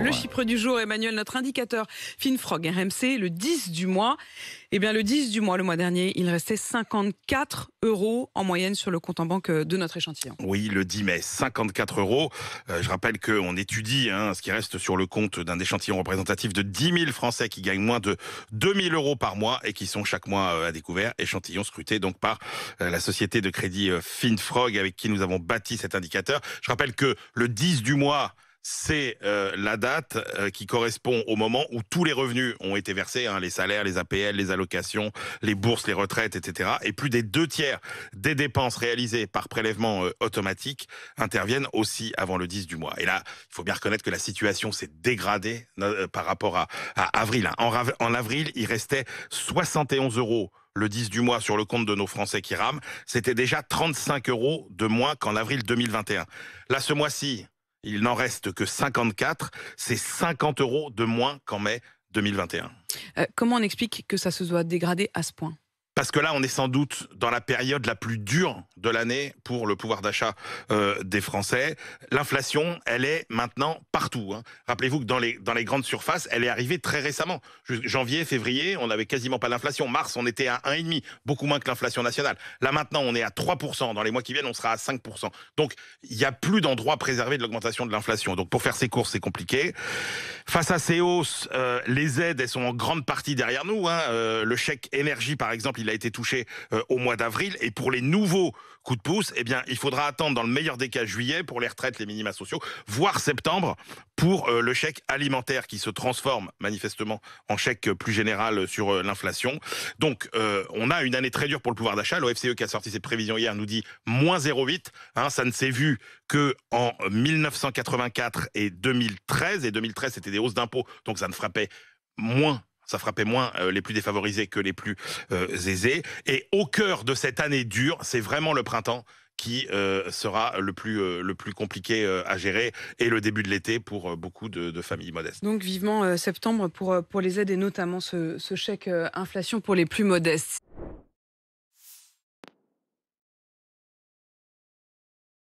Le chiffre du jour, Emmanuel, notre indicateur Finfrog RMC, le 10 du mois. Eh bien, le 10 du mois, le mois dernier, il restait 54 € en moyenne sur le compte en banque de notre échantillon. Oui, le 10 mai, 54 €. Je rappelle qu'on étudie ce qui reste sur le compte d'un échantillon représentatif de 10 000 Français qui gagnent moins de 2 000 € par mois et qui sont chaque mois à découvert. Échantillon scruté donc par la société de crédit Finfrog avec qui nous avons bâti cet indicateur. Je rappelle que le 10 du mois, c'est la date qui correspond au moment où tous les revenus ont été versés, les salaires, les APL, les allocations, les bourses, les retraites, etc. Et plus des 2/3 des dépenses réalisées par prélèvement automatique interviennent aussi avant le 10 du mois. Et là, il faut bien reconnaître que la situation s'est dégradée par rapport à avril. En avril, il restait 71 € le 10 du mois sur le compte de nos Français qui rament. C'était déjà 35 € de moins qu'en avril 2021. Là, ce mois-ci, il n'en reste que 54. C'est 50 € de moins qu'en mai 2021. Comment on explique que ça se soit dégradé à ce point ? Parce que là, on est sans doute dans la période la plus dure de l'année pour le pouvoir d'achat des Français. L'inflation, elle est maintenant partout. Rappelez-vous que dans les grandes surfaces, elle est arrivée très récemment. Janvier, février, on n'avait quasiment pas d'inflation. Mars, on était à 1,5%, beaucoup moins que l'inflation nationale. Là maintenant, on est à 3%. Dans les mois qui viennent, on sera à 5%. Donc, il n'y a plus d'endroit préservé de l'augmentation de l'inflation. Donc, pour faire ses courses, c'est compliqué. Face à ces hausses, les aides, elles sont en grande partie derrière nous. Le chèque énergie, par exemple, il a été touché au mois d'avril. Et pour les nouveaux coups de pouce, eh bien, il faudra attendre dans le meilleur des cas juillet pour les retraites, les minima sociaux, voire septembre pour le chèque alimentaire qui se transforme manifestement en chèque plus général sur l'inflation. Donc, on a une année très dure pour le pouvoir d'achat. L'OFCE qui a sorti ses prévisions hier nous dit moins 0,8. Ça ne s'est vu que en 1984 et 2013. Et 2013, c'était des hausses d'impôts, donc ça frappait moins les plus défavorisés que les plus aisés. Et au cœur de cette année dure, c'est vraiment le printemps qui sera le plus compliqué à gérer et le début de l'été pour beaucoup de familles modestes. Donc vivement septembre pour les aides et notamment ce chèque inflation pour les plus modestes.